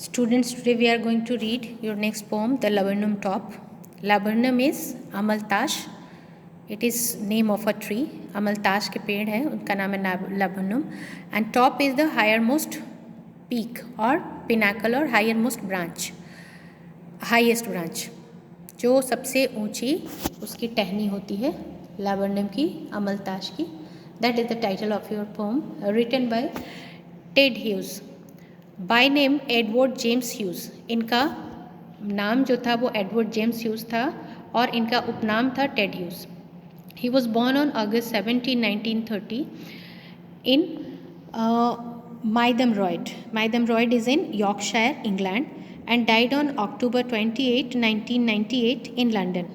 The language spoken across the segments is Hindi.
Students, today we are going to read your next poem, The Laburnum Top. Laburnum is Amaltash. It is name of a tree. Amaltash के पेड़ है, उनका नाम है laburnum. And top is the highermost peak or pinnacle or highermost branch. Highest branch. जो सबसे ऊंची उसकी टहनी होती है laburnum की, अमलताश की. That is the title of your poem, written by Ted Hughes. By name Edward James hues. इनका नाम जो था वो एडवर्ड जेम्स ह्यूज़ था और इनका उपनाम था Ted Hughes. He was born on August 17, 1930 in Mytholmroyd. Mytholmroyd is in Yorkshire, England, and died on October 28, 1998 in London.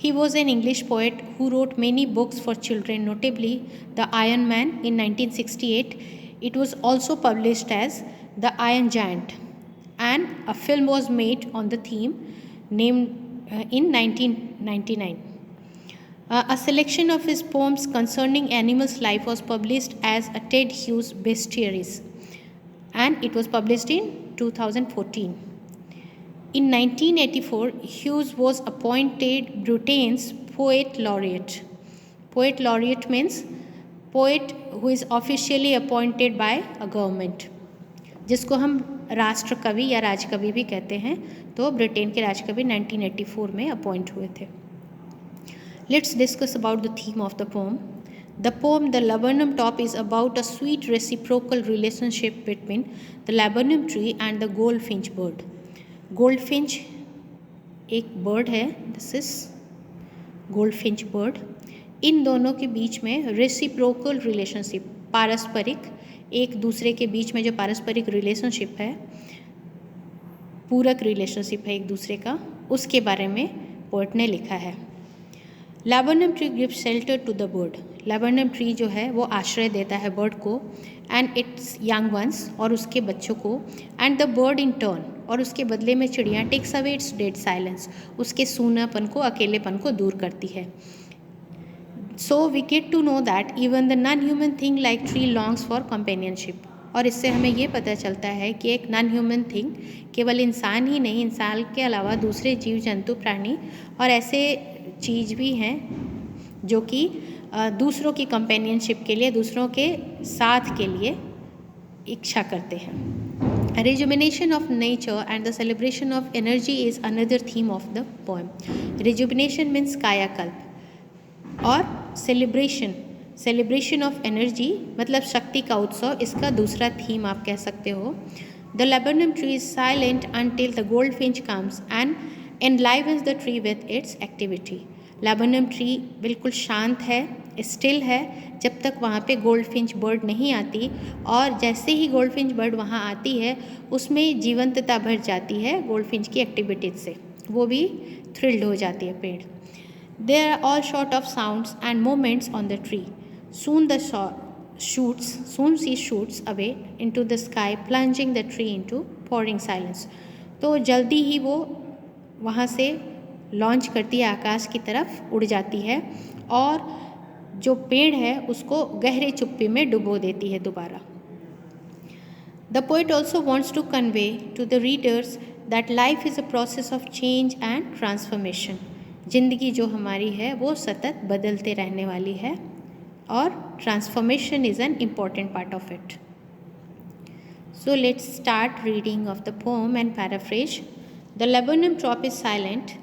He was an English poet who wrote many books for children, notably The Iron Man in 1968. It was also published as The Iron Giant, and a film was made on the theme named in 1999. A selection of his poems concerning animals' life was published as a Ted Hughes Bestiaries, and it was published in 2014. In 1984, Hughes was appointed Britain's Poet Laureate. Poet Laureate means poet who is officially appointed by a government, जिसको हम राष्ट्रकवि या राजकवि भी कहते हैं. तो ब्रिटेन के राजकवि 1984 में अपॉइंट हुए थे. Let's discuss about the theme of the pome. The pome the laburnum top is about a sweet reciprocal relationship between the laburnum tree and the goldfinch bird. goldfinch एक बर्ड है, दिस इज goldfinch bird. इन दोनों के बीच में रेसिप्रोकल रिलेशनशिप, पारस्परिक, एक दूसरे के बीच में जो पारस्परिक रिलेशनशिप है, पूरक रिलेशनशिप है एक दूसरे का, उसके बारे में पोएट ने लिखा है. Laburnum tree gives shelter to the bird. Laburnum tree जो है वो आश्रय देता है बर्ड को, एंड इट्स यंग वंस, और उसके बच्चों को, and the bird in turn, और उसके बदले में चिड़िया takes away its dead silence, उसके सूनापन को, अकेलेपन को दूर करती है. So we get to know that even the non-human thing like tree longs for companionship. और इससे हमें ये पता चलता है कि एक नॉन ह्यूमन थिंग, केवल इंसान ही नहीं, इंसान के अलावा दूसरे जीव जंतु प्राणी और ऐसे चीज़ भी हैं जो कि दूसरों की कंपेनियनशिप के लिए, दूसरों के साथ के लिए इच्छा करते हैं. Rejuvenation of nature and the celebration of energy is another theme of the poem. Rejuvenation means कायाकल्प, और सेलिब्रेशन ऑफ एनर्जी मतलब शक्ति का उत्सव, इसका दूसरा थीम आप कह सकते हो. The laburnum tree is silent until the goldfinch comes and enlivens the tree with its activity. laburnum tree बिल्कुल शांत है, स्टिल है, जब तक वहाँ पे गोल्डफिंच बर्ड नहीं आती, और जैसे ही गोल्डफिंच बर्ड वहाँ आती है उसमें जीवंतता भर जाती है गोल्डफिंच की एक्टिविटीज से, वो भी थ्रिल्ड हो जाती है पेड़. They are all short of sounds and movements on the tree. Soon she shoots away into the sky, plunging the tree into pouring silence. तो जल्दी ही वो वहाँ से लॉन्च करती है, आकाश की तरफ उड़ जाती है, और जो पेड़ है उसको गहरे चुप्पी में डुबो देती है दोबारा. The poet also wants to convey to the readers that life is a process of change and transformation. जिंदगी जो हमारी है वो सतत बदलते रहने वाली है, और transformation is an important part of it. So let's start reading of the pome and paraphrase. The laburnum top is silent,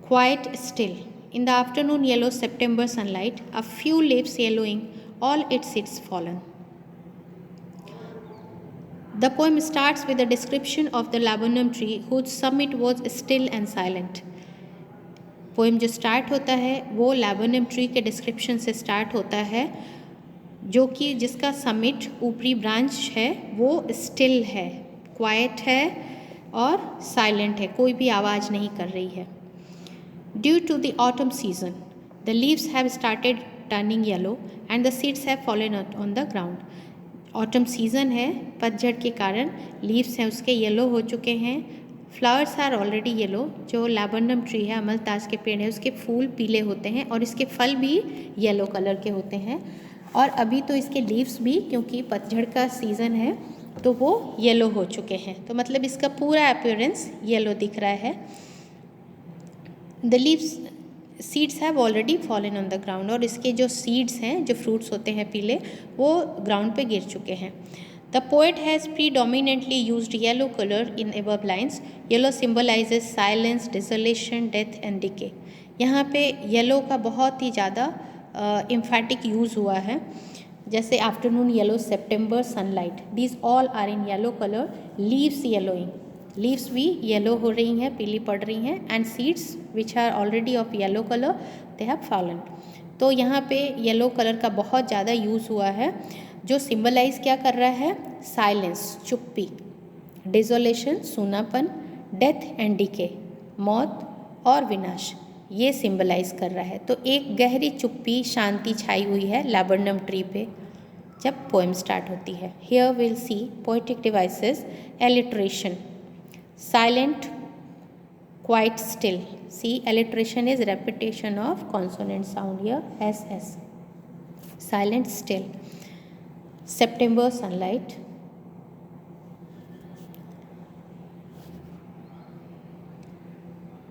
quite still. In the afternoon yellow September sunlight, a few leaves yellowing, all its seeds fallen. The poem starts with a description of the laburnum tree whose summit was still and silent. Poem जो स्टार्ट होता है वो लैबर्नम ट्री के डिस्क्रिप्शन से स्टार्ट होता है, जो कि जिसका समिट, ऊपरी ब्रांच है, वो स्टिल है, क्वाइट है और साइलेंट है, कोई भी आवाज़ नहीं कर रही है. Due to the autumn season the leaves have started turning yellow and the seeds have fallen on the ground. Autumn season है, पतझड़ के कारण लीव्स हैं उसके येलो हो चुके हैं. Flowers are already yellow. जो लैबर्नम ट्री है, अमलतास के पेड़ है, उसके फूल पीले होते हैं और इसके फल भी येलो कलर के होते हैं. और अभी तो इसके लीव्स भी, क्योंकि पतझड़ का सीज़न है, तो वो येलो हो चुके हैं, तो मतलब इसका पूरा अपीयरेंस येलो दिख रहा है। The leaves seeds have already fallen on the ground, और इसके जो सीड्स हैं, जो फ्रूट्स होते हैं पीले, वो ग्राउंड पे गिर चुके हैं। The poet has predominantly used yellow colour in above lines. Yellow symbolises silence, desolation, death and decay. यहाँ पे येलो का बहुत ही ज़्यादा एम्फैटिक यूज़ हुआ है, जैसे afternoon yellow, September sunlight, these all are in yellow colour. Leaves yellowing, leaves भी येलो हो रही हैं, पीली पड़ रही हैं, and seeds which are already of yellow colour they have fallen. तो यहाँ पे येलो कलर का बहुत ज़्यादा यूज़ हुआ है, जो सिंबलाइज क्या कर रहा है? साइलेंस, चुप्पी, डिसोलेशन, सूनापन, डेथ एंड डिके, मौत और विनाश, ये सिंबलाइज कर रहा है। तो एक गहरी चुप्पी, शांति छाई हुई है लैबरनम ट्री पे जब पोएम स्टार्ट होती है। Here will see poetic devices, alliteration, silent, quiet, still. See, alliteration is repetition of consonant sound here, SS. Silent, still. September sunlight.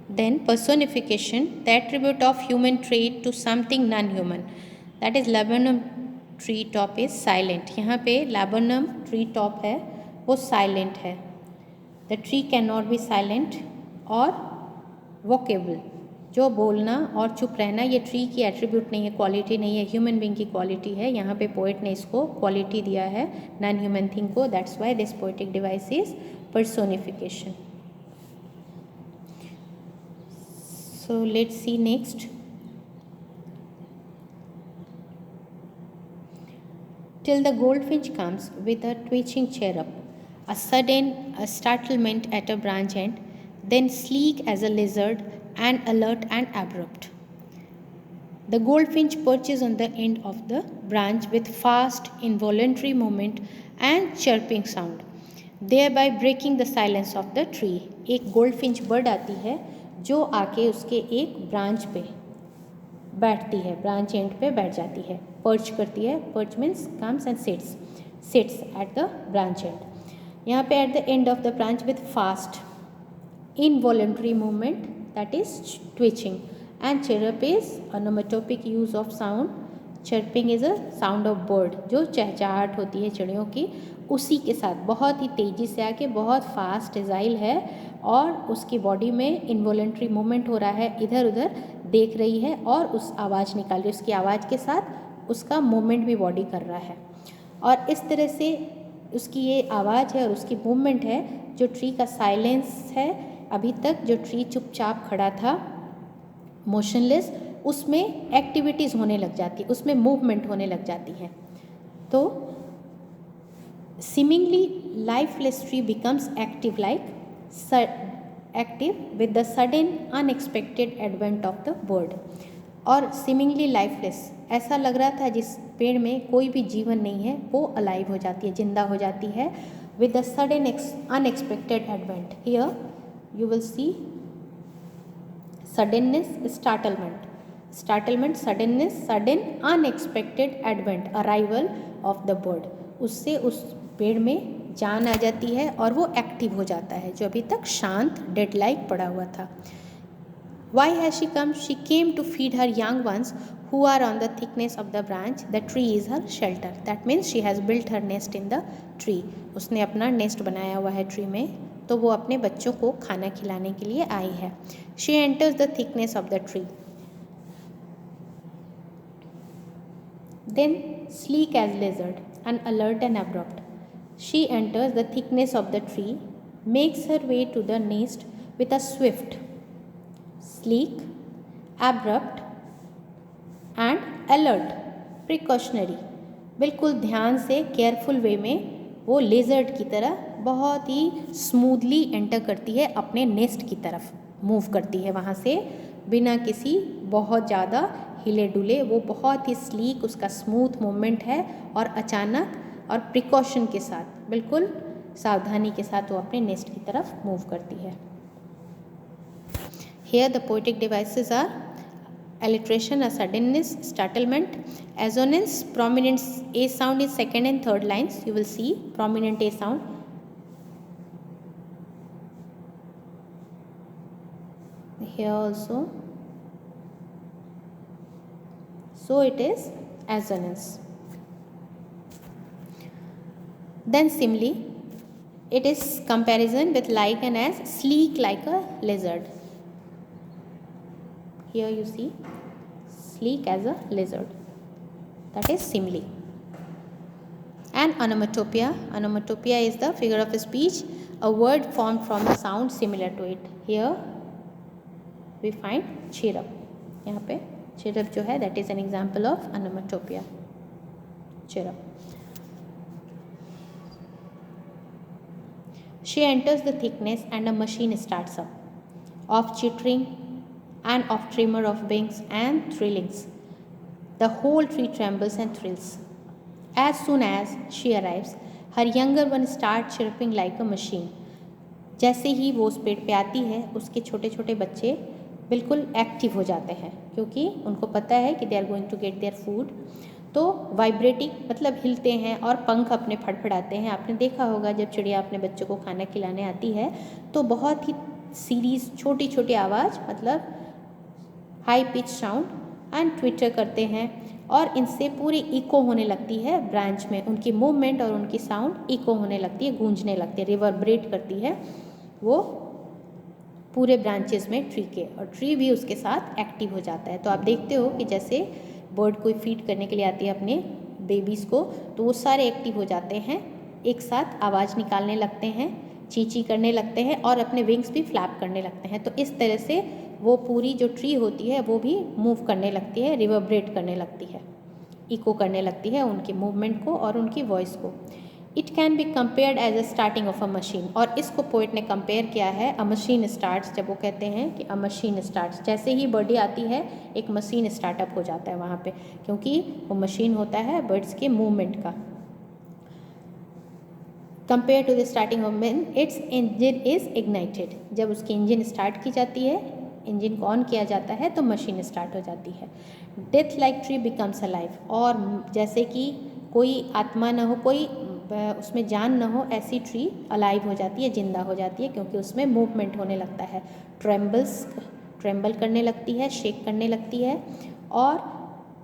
Then personification, the attribute of human trait to something non-human. That is laburnum tree top is silent. यहाँ पे laburnum tree top है, वो silent है. The tree cannot be silent और वोकेबल, जो बोलना और चुप रहना, ये ट्री की एट्रीब्यूट नहीं है, क्वालिटी नहीं है, ह्यूमन बीइंग की क्वालिटी है। यहाँ पे पोएट ने इसको क्वालिटी दिया है नॉन ह्यूमन थिंग को। That's why this poetic device is personification. So let's see next. Till the goldfinch comes with a twitching chirrup, a sudden startlement at a branch end, then sleek as a lizard and alert and abrupt. The goldfinch perches on the end of the branch with fast, involuntary movement and chirping sound, thereby breaking the silence of the tree. एक goldfinch bird आती है जो आके उसके एक ब्रांच पे बैठती है, ब्रांच एंड पे बैठ जाती है, पर्च करती है। Perch means comes and seats at the branch and. यहाँ पे at the end of the branch with fast involuntary movement, that is twitching, and chirrup is onomatopic use of sound. Chirping is a sound of bird, जो चहचहाहट होती है चिड़ियों की, उसी के साथ बहुत ही तेज़ी से आके बहुत फास्ट एजाइल है और उसकी बॉडी में इनवॉलेंट्री मूवमेंट हो रहा है, इधर उधर देख रही है और उस आवाज़ निकाल रही है, उसकी आवाज़ के साथ उसका मूवमेंट भी बॉडी कर रहा है। और इस तरह से उसकी ये आवाज़ है और उसकी मूवमेंट है, जो ट्री का साइलेंस है, अभी तक जो ट्री चुपचाप खड़ा था मोशनलेस, उसमें एक्टिविटीज़ होने लग जाती, उसमें मूवमेंट होने लग जाती है। तो seemingly lifeless tree becomes active with the sudden unexpected advent of the bird. और सीमिंगली लाइफलेस, ऐसा लग रहा था जिस पेड़ में कोई भी जीवन नहीं है, वो अलाइव हो जाती है, जिंदा हो जाती है with the sudden unexpected advent. Here you will see suddenness, startlement, suddenness, sudden unexpected advent, arrival of the bird। उससे उस पेड़ में जान आ जाती है और वो एक्टिव हो जाता है, जो अभी तक शांत डेड लाइक पड़ा हुआ था। Why has she come? She came to feed her young ones who are on the thickness of the branch. The tree is her shelter. That means she has built her nest in the tree. उसने अपना नेस्ट बनाया हुआ है ट्री में, तो वो अपने बच्चों को खाना खिलाने के लिए आई है। She enters the thickness of the tree. Then sleek as lizard and alert and abrupt, she enters the thickness of the tree, makes her way to the nest with a swift, sleek, abrupt and alert, precautionary, बिल्कुल ध्यान से केयरफुल वे में वो लेजर्ड की तरह बहुत ही स्मूथली एंटर करती है, अपने नेस्ट की तरफ मूव करती है वहाँ से बिना किसी बहुत ज़्यादा हिले डुले। वो बहुत ही स्लीक, उसका स्मूथ मूवमेंट है और अचानक और प्रिकॉशन के साथ, बिल्कुल सावधानी के साथ वो अपने नेस्ट की तरफ मूव करती है। Here the poetic devices are alliteration, a suddenness, startlement. Assonance, prominent A sound in second and third lines. You will see prominent A sound. Here also. So it is assonance. Then simile. It is comparison with like and as sleek like a lizard. Here you see sleek as a lizard. That is simile. And onomatopoeia. Onomatopoeia is the figure of speech, a word formed from a sound similar to it. Here we find chirp. यहाँ पे chirp जो है that is an example of onomatopoeia. Chirp. She enters the thickness and a machine starts up. Of chittering and of tremor of wings and thrillings. The whole tree trembles and thrills. As soon as she arrives, her younger one starts chirping like a machine. जैसे ही वो उस पेड़ पे आती है, उसके छोटे छोटे बच्चे बिल्कुल एक्टिव हो जाते हैं, क्योंकि उनको पता है कि they are going to get their food. तो वाइब्रेटिंग मतलब हिलते हैं और पंख अपने फड़फड़ाते हैं. आपने देखा होगा जब चिड़िया अपने बच्चों को खाना खिलाने आती है तो बहुत ही सीरीज छोटी छोटी आवाज़ मतलब high pitch sound and Twitter करते हैं और इनसे पूरी इको होने लगती है ब्रांच में. उनकी मूवमेंट और उनकी साउंड इको होने लगती है, गूंजने लगती है, रिवर्बरेट करती है वो पूरे ब्रांचेस में ट्री के, और ट्री भी उसके साथ एक्टिव हो जाता है. तो आप देखते हो कि जैसे बर्ड कोई फीड करने के लिए आती है अपने बेबीज़ को, तो वो सारे एक्टिव हो जाते हैं, एक साथ आवाज़ निकालने लगते हैं, चींची करने लगते हैं और अपने विंग्स भी फ्लैप करने लगते हैं. तो इस तरह से वो पूरी जो ट्री होती है वो भी मूव करने लगती है, रिवर्बरेट करने लगती है, इको करने लगती है उनकी मूवमेंट को और उनकी वॉइस को. It can be compared as a starting of a machine. और इसको पोइट ने कंपेयर किया है अ मशीन स्टार्ट्स. जब वो कहते हैं कि अ मशीन स्टार्ट्स, जैसे ही बर्डी आती है एक मशीन स्टार्टअप हो जाता है वहाँ पे, क्योंकि वो मशीन होता है बर्ड्स के मूवमेंट का. Compare to the starting of man, its engine is ignited. जब उसकी इंजन स्टार्ट की जाती है, इंजन को ऑन किया जाता है तो मशीन स्टार्ट हो जाती है. Death like tree becomes alive. और जैसे कि कोई आत्मा न हो, कोई उसमें जान न हो, ऐसी ट्री अलाइव हो जाती है, जिंदा हो जाती है, क्योंकि उसमें मूवमेंट होने लगता है, ट्रेम्बल करने लगती है, शेक करने लगती है. और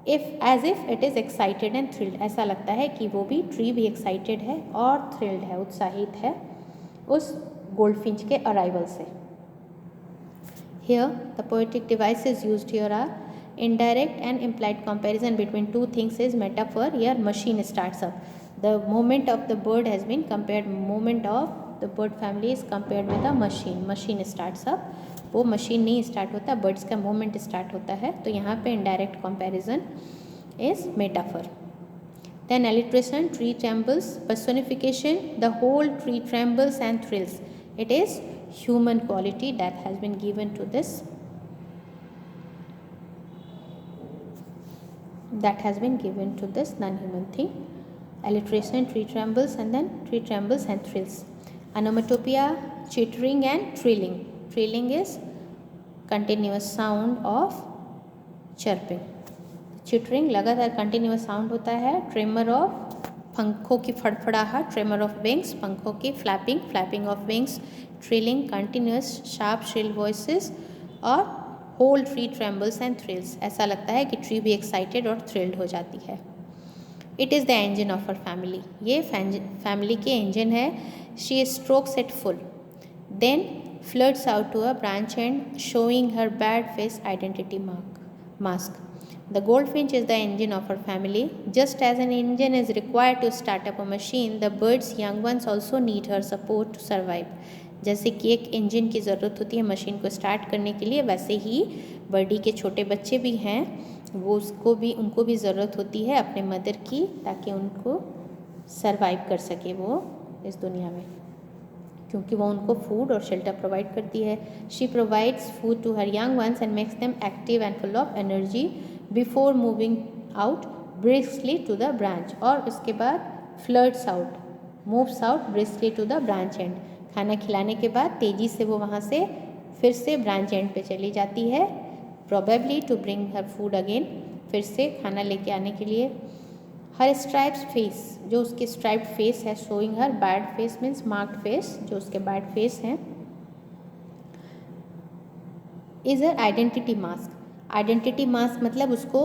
as if it is excited and thrilled. ऐसा लगता है कि वो भी ट्री भी एक्साइटेड है और थ्रिल्ड है, उत्साहित है उस गोल्डफिंच के अराइवल से. Here the poetic devices used here are indirect and implied comparison between two things is metaphor. Here machine starts up. The movement of the bird has been compared, movement of the bird family is compared with a machine. Machine starts up. वो मशीन नहीं स्टार्ट होता, बर्ड्स का मूवमेंट स्टार्ट होता है. तो यहाँ पे indirect comparison is metaphor. Then alliteration, tree trembles. Personification, the whole tree trembles and thrills. It is human quality that has been given to this, non-human thing. Alliteration, tree trembles, and then tree trembles and thrills. Onomatopoeia, chittering and trilling. Trilling is continuous sound of chirping. Chittering लगातार कंटिन्यूअस साउंड होता है. ट्रेमर ऑफ पंखों की फड़फड़ाहट, ट्रेमर ऑफ विंग्स पंखों की flapping, flapping of wings. Trilling continuous sharp shrill voices. और whole tree trembles and thrills. ऐसा लगता है कि ट्री भी एक्साइटेड और थ्रिल्ड हो जाती है. It is the engine of her family. ये फैमिली के इंजन है. She strokes it full, then floods out to a branch and showing her bad face identity mask. The goldfinch is the engine of her family. Just as an engine is required to start up a machine, the bird's young ones also need her support to survive. जैसे कि एक इंजन की ज़रूरत होती है मशीन को स्टार्ट करने के लिए, वैसे ही बर्डी के छोटे बच्चे भी हैं, वो उनको भी ज़रूरत होती है अपने मदर की, ताकि उनको सरवाइव कर सके वो इस दुनिया में, क्योंकि वो उनको फूड और शेल्टर प्रोवाइड करती है. She provides food to her young ones and makes them active and full of energy before moving out briskly to the branch. और उसके बाद floods out, moves out briskly to the branch and. खाना खिलाने के बाद तेज़ी से वो वहाँ से फिर से ब्रांच एंड पे चली जाती है probably to bring her food again, फिर से खाना लेके आने के लिए. Her striped face, जो उसके striped face है, showing her bad face means marked face, जो उसके bad face हैं, is her identity mask. Identity mask मतलब उसको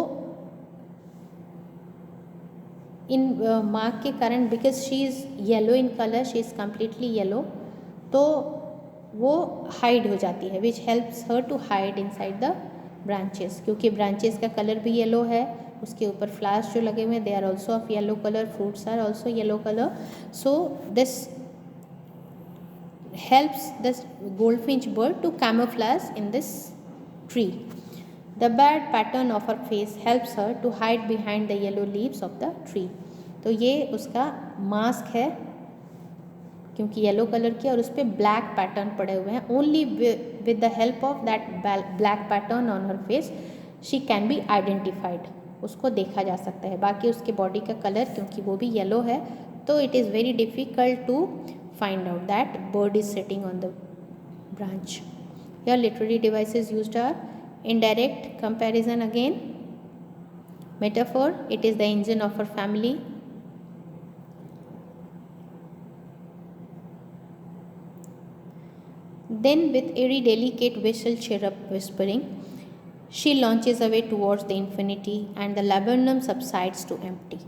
इन मार्क के कारण, because she is yellow in colour, she is completely yellow, तो वो हाइड हो जाती है, which helps her to hide inside the branches, क्योंकि ब्रांचेस का कलर भी येलो है, उसके ऊपर फ्लावर्स जो लगे हुए हैं they are also of yellow colour, fruits are also yellow colour, so this helps the goldfinch bird to camouflage in this tree. The bad pattern of her face helps her to hide behind the yellow leaves of the tree. तो ये उसका मास्क है, क्योंकि येलो कलर की और उस पर ब्लैक पैटर्न पड़े हुए हैं. Only with the help of that black pattern on her face she can be identified, उसको देखा जा सकता है. बाकी उसके बॉडी का कलर क्योंकि वो भी येलो है, तो it is very difficult to find out that bird is sitting on the branch. Here literary devices used are indirect comparison again, metaphor, it is the engine of our family, then with airy delicate whistle chirrup whispering she launches away towards the infinity and the laburnum subsides to empty.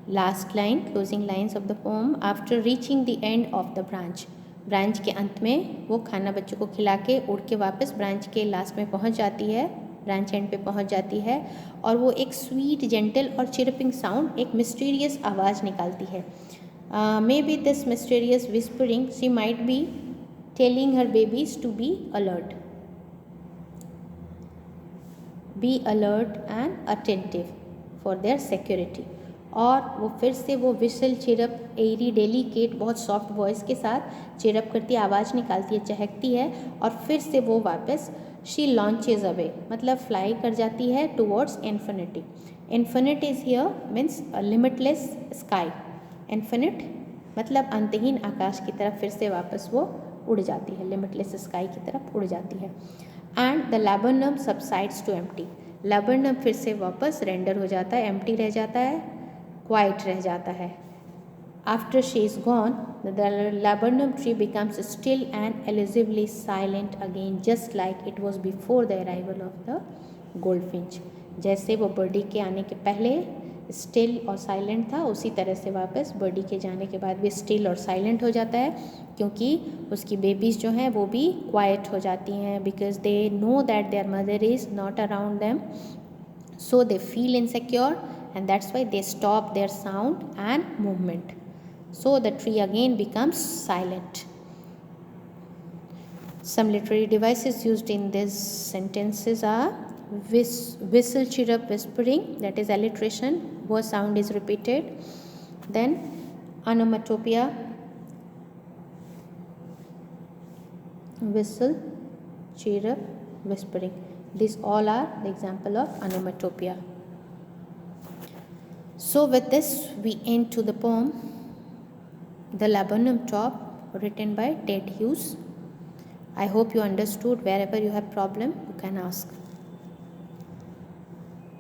Last line, closing lines of the poem. After reaching the end of the branch, branch के अंत में वो खाना बच्चों को खिला के उड़ के वापस ब्रांच के लास्ट में पहुंच जाती है, ब्रांच एंड पे पहुंच जाती है, और वो एक स्वीट जेंटल और चिरपिंग साउंड, एक मिस्टीरियस आवाज़ निकालती है. May be this mysterious whispering she might be telling her babies to be alert and attentive for their security. और वो फिर से वो विसल चिरप एरी डेलीकेट बहुत सॉफ्ट वॉइस के साथ चिरप करती आवाज़ निकालती है, चहकती है, और फिर से वो वापस शी लॉन्चेज अवे मतलब फ्लाई कर जाती है towards infinity. Infinite is here means limitless sky. Infinite मतलब अंतहीन आकाश की तरफ फिर से वापस वो उड़ जाती है, लिमिटलेस स्काई की तरफ उड़ जाती है. And the laburnum subsides to empty. Laburnum फिर से वापस रेंडर हो जाता है, एम्प्टी रह जाता है, क्वाइट रह जाता है. After she is gone the laburnum tree becomes still and illegibly silent again, just like it was before the arrival of the goldfinch. जैसे वो बर्डी के आने के पहले स्टिल और साइलेंट था, उसी तरह से वापस बर्डी के जाने के बाद भी स्टिल और साइलेंट हो जाता है, क्योंकि उसकी बेबीज़ जो हैं वो भी क्वाइट हो जाती हैं, because they know that there mother is not around them, so they feel insecure and that's why they stop their sound and movement. So the tree again becomes silent. Some literary devices used in these sentences are whistle, chirrup, whispering, that is alliteration, wo sound is repeated. Then onomatopoeia, whistle, chirrup, whispering, these all are the example of onomatopoeia. So with this we end to the poem The Laburnum Top, written by Ted Hughes. I hope you understood. Wherever you have problem you can ask.